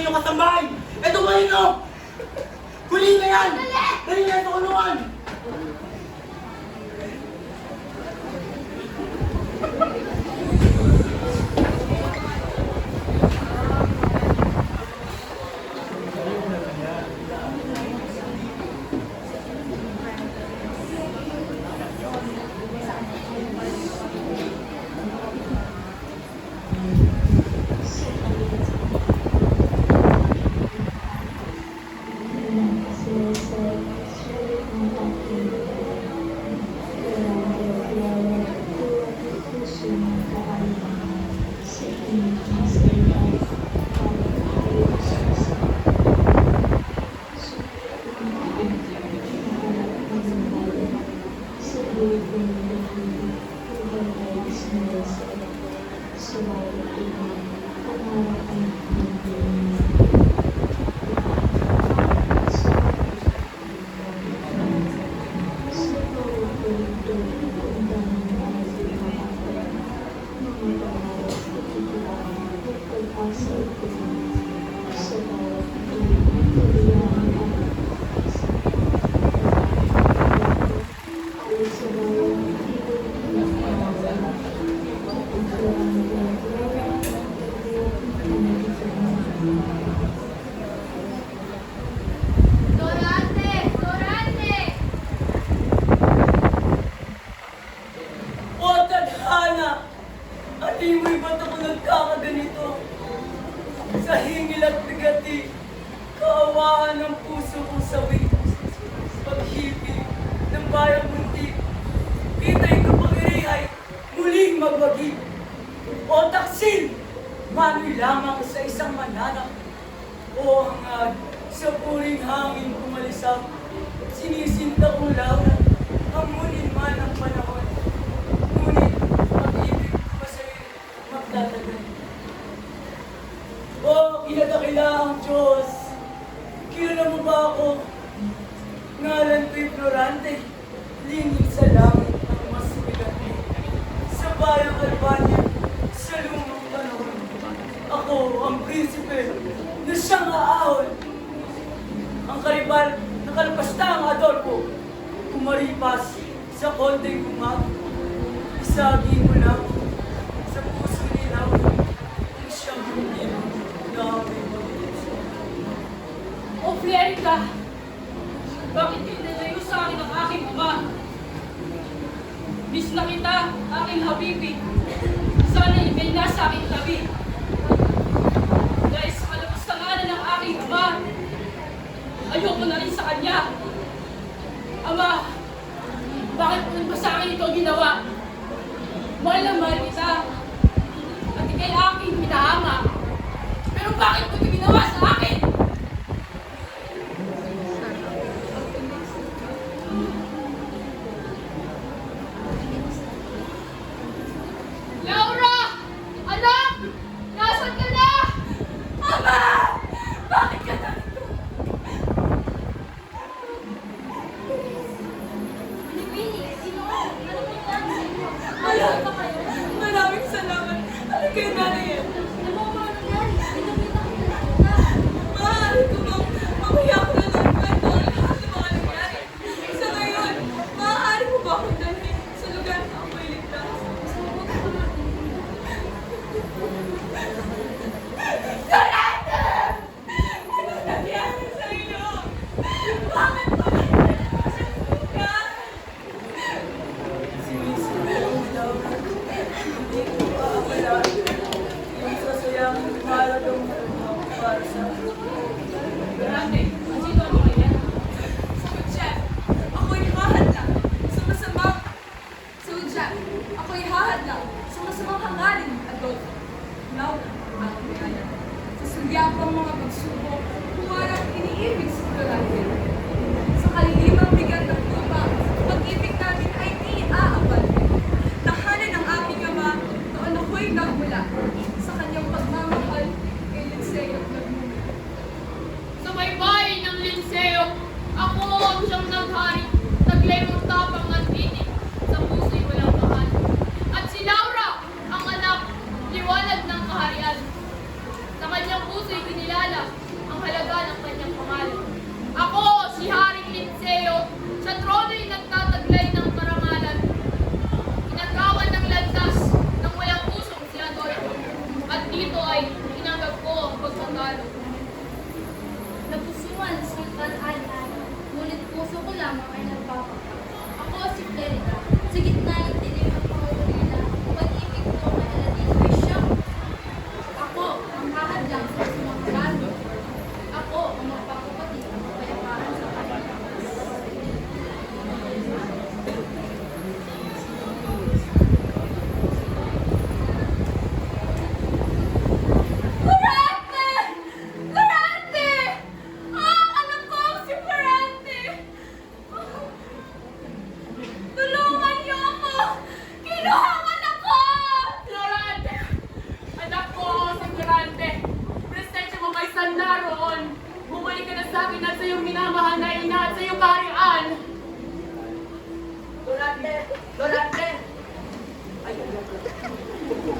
inyong kasambahay! Ito ba yun, no? Huli na yan! Dali na ito kulungan! Aliway ba't ako nagkakaganito? Sa hingil at bigati, kaawaan ng puso kong sawi. Paghibig ng bayang muntik, kita'y kapag-irihay, muling magwagi. O taksil, manoy lamang sa isang mananap. O hangad, sa puring hangin kumalisak, sinisinta kong laura, hamunin man ang panahon. Ngunit, pag-ibig ko ba sa'yo magtatagal? O kinadakila ang Diyos, kilala mo ba ako? Ngalan ko'y Florante, lingid sa langit ang mas bigati. Sa bayang Albania, sa lumang panahon, ako ang prinsipe na siyang aahon. Ang karibal na kalpastang Adolfo, kumaripas sa konteng kumag. Isagi mo lang sa puso nila ang siyang hindi na aking mabilis. O Fierita, bakit pinalayo sa akin ang aking ama? Miss na kita, aking habibi. Sana ikay nasa aking tabi. Dahil sa kalapastanganan ng aking ama, ayoko na rin sa kanya. Ama, bakit mo ba sa akin ito ginawa? Mahal na mahal kita. At ikay aking pinahanga. Pero bakit mo ito ginawa sa akin? Laura! Anak! Nasaan ka na? Ama! Bakit ka narito? Ayan! Maraming salamat! Ano kayo nanay yan? Maaari ko bang mamaya ko na lang kwento ang lahat ng mga nangyari? Sa ngayon, maaari mo ba akong dalhin sa lugar na ako'y ligtas? Sarata! Ano nangyari sa iyo? Bakit ba nangyari sa lugar? Sinisipin daw. Hindi ko pa wala. Yung sasayang malatong para sa Grande, ang sino ang mga yan? Sagot siya, ako'y hahadlang sa masamang... Sagot siya, ako'y hahadlang sa masamang hangarin at Adolfo. Laura, aking kaya. Sa sulyapang mga pagsubok, huwarang iniibig sa Florante. Sa kalilimang bigat ng lupa, pag-ibig namin ay di aabal. Tahanan ng aking ama, noon ako'y nagmula. Sa kanyang pagmamahal, kay Linseo nagmula. Sa may bahay ng Linseo, ako ang siyang naghari, taglemong tapang at tinig, sa puso'y walang mahal. At si Laura, ang anak, liwanag ng kaharian. Sa kanyang puso'y kinilala,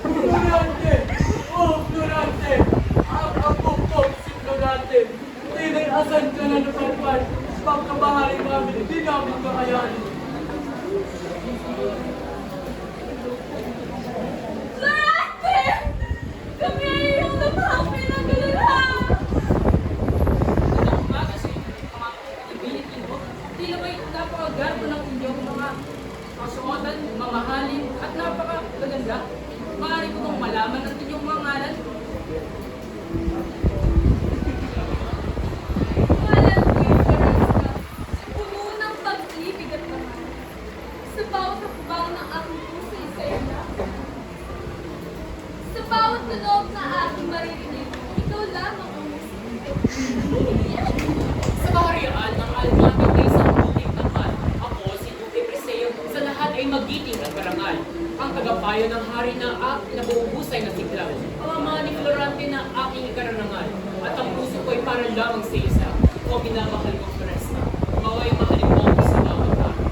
Florante! Oh, Florante! Ang apo ko, si Florante! Tinayasan ka na napalpal. Pagkabahari namin, hindi namin kakayanin. Florante! Kami ay iyong lumahang pinagulala! Magandang umaga sa inyo, mga kaibigan ko. Tila ba'y napakagarbo ng inyong mga kasuotan, mamahalin, at napakaganda. Maaari ko bang malaman ang inyong mga ngalan? Ngalan ko yung Florenska, puno ng pag-ibig at mahal. Sa bawat hakbang ng aking puso sa'yo na. Sa bawat tunog na aking maririnig, ikaw lamang ang music. Sa kaharian ng almati ay isang puting tapat. Ako, si Duque Preseo, sa lahat ay magiting at karangal. Ang tagapayo ng hari na nabuhusay na siglaw. Ang ama ni Florante na aking ikaranangal. At ang puso ko ay para lamang sa isa. O minamahal ko Floresta. Maway mahalin mo ako sa bawat araw.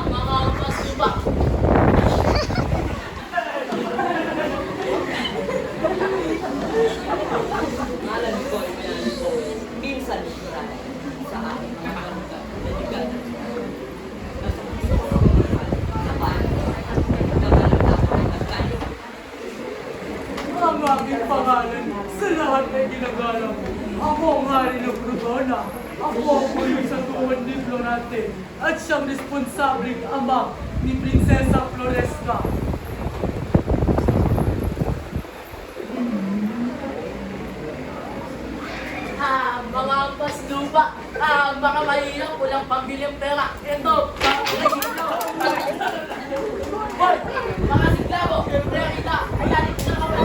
Mga pasuba! Ngalan ko ay mayanan ko. Minsan ito sa aking kakakamutan. Naligan. Ang aking pangalan sa lahat ay ginagalang. Ako ang hari ng Brugona. Ako ang puyo sa tuwan ni Florante at siyang responsabling ama ni Prinsesa Floresca. Mga paslupa, baka mahirap, walang pambili ang pera. Ito, Hoy, mga siklabo, pera kita, ayan, ito na kami.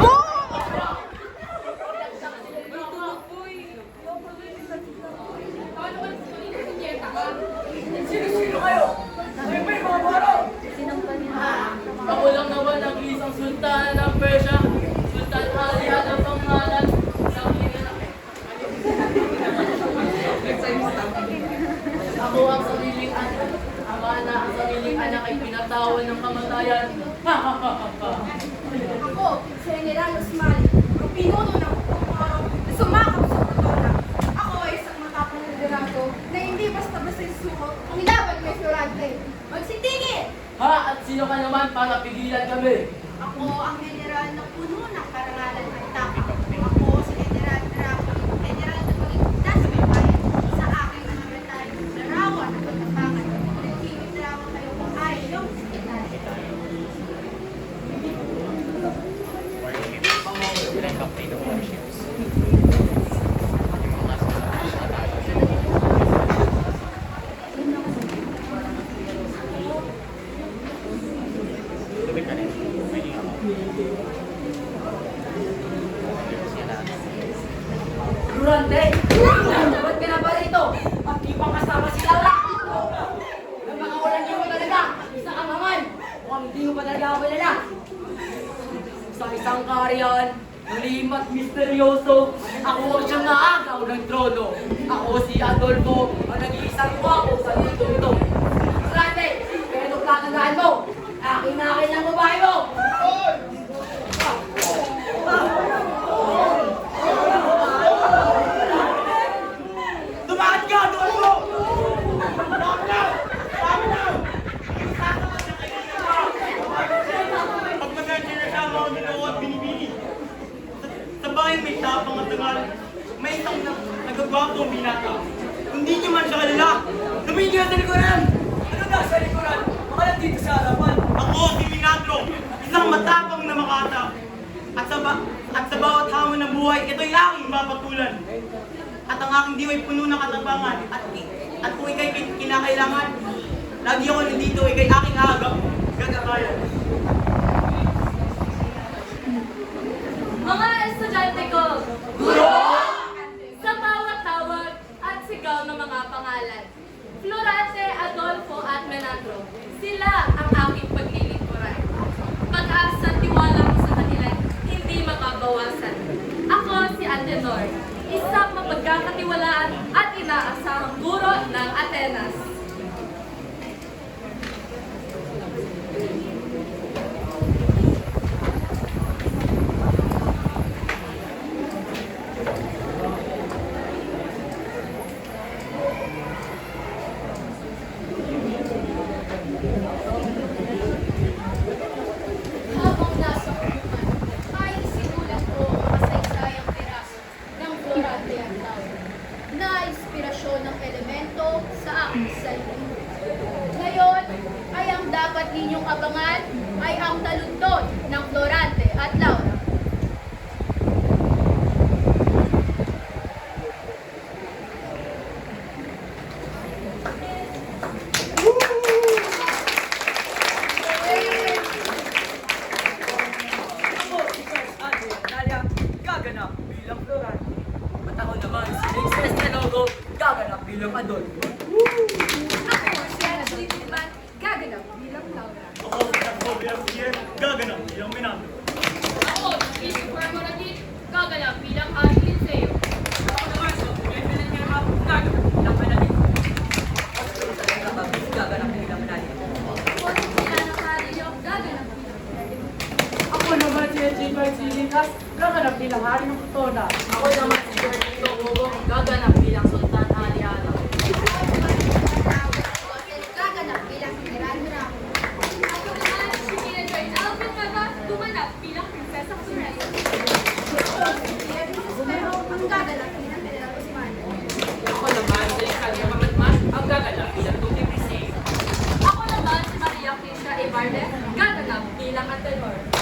Paano ka siniyeta ka? Sino kayo? May mga baro! Ako lang naman ang isang sultana ng Persia. Sultan Alihan ang pangalan. Ako ang sariling anak. Ama na ang sariling anak ay pinatawan ng kamatayan. Ako, si General Usman, ang pinuno ng Puporo na sumakap sa Protona. Ako ay isang matapang na liderato na hindi basta-basta isuko kung dapat may Florante. Magsitingin! Ha? At sino ka naman para pigilan kami? Ako ang general na puno ng karangalan at tapang. Ako si General Draco, general na pagigtas sa may bayan. Sa aking nakamatay, larawan at pagkapangan. Nagkimit larawan kayo kung ayaw sa kitari. Durante! Ba't ka na ba rito? At di pa kasama si Laura? Nang mga walang mo talaga! Isa kang hangal! Mukhang hindi mo pa talaga ako kilala! Sa isang kaharian, malim at misteryoso, ako ang siyang naagaw ng trono. Ako si Adolfo, ang nag-iisang guwapo sa mundo ito. Durante! Kaya itong tatandaan mo! Akin na akin ang babae mo! Dumaan ka! Dumaan mo! Dami na! Dami na! Pag nag-sinasama ako nito at binibini, sa bahay may tapang at tangal, may isang nagagwapo ang binata. Hindi niyo man siya kalala. Tumingin ka sa likuran! Ano nasa likuran? Baka nandito sa harapan. Ako si Minatro, isang matapang na makata. At sa bawat hamon ng buhay, ito'y aking mapatulan. At ang aking diway puno ng katapangan. At kung ikay kinakailangan, lagi ako nandito, ikay aking agap. Gagakayan. Mga estudyante ko! Sa bawat tawag at sigaw ng mga pangalan, Florante, Adolfo at Menandro, sila ang aking paglilingkuran. Pag-asa at tiwala ko sa kanila, gaganap bilang Florante. At ako naman, si Princess Telogo, gaganap bilang Adon. Ako, si Ashley Tillman, gaganap bilang Laura. Ako bilang Pierre, gaganap bilang Minato. Ako, si Moratit, gaganap bilang Ate Linceo. Ako naman, si Evelyn Guerra, gaganap bilang Manalin. At si Rosalina Babis, gaganap bilang Manalin. Ako, si Milano Carillo, gaganap bilang Manalin. Ako naman, si Ejay Marcilitas, gaganap bilang Hari ng Kutona. Ako naman si Gordito Bobo, gaganap bilang Sultan Ali Alam. Gaganap bilang General Miraco. Ako naman, si Tina Joy Alvin Nava, gumanap bilang Prinsesa Soraya. Ako, si Tia Pero, ang gaganap bilang General Osman. Ako naman, si Kanya Mamatmas, ang gaganap bilang Tuti Priscilla. Ako naman, si Maria Crisha Evarde, gaganap bilang Antenor.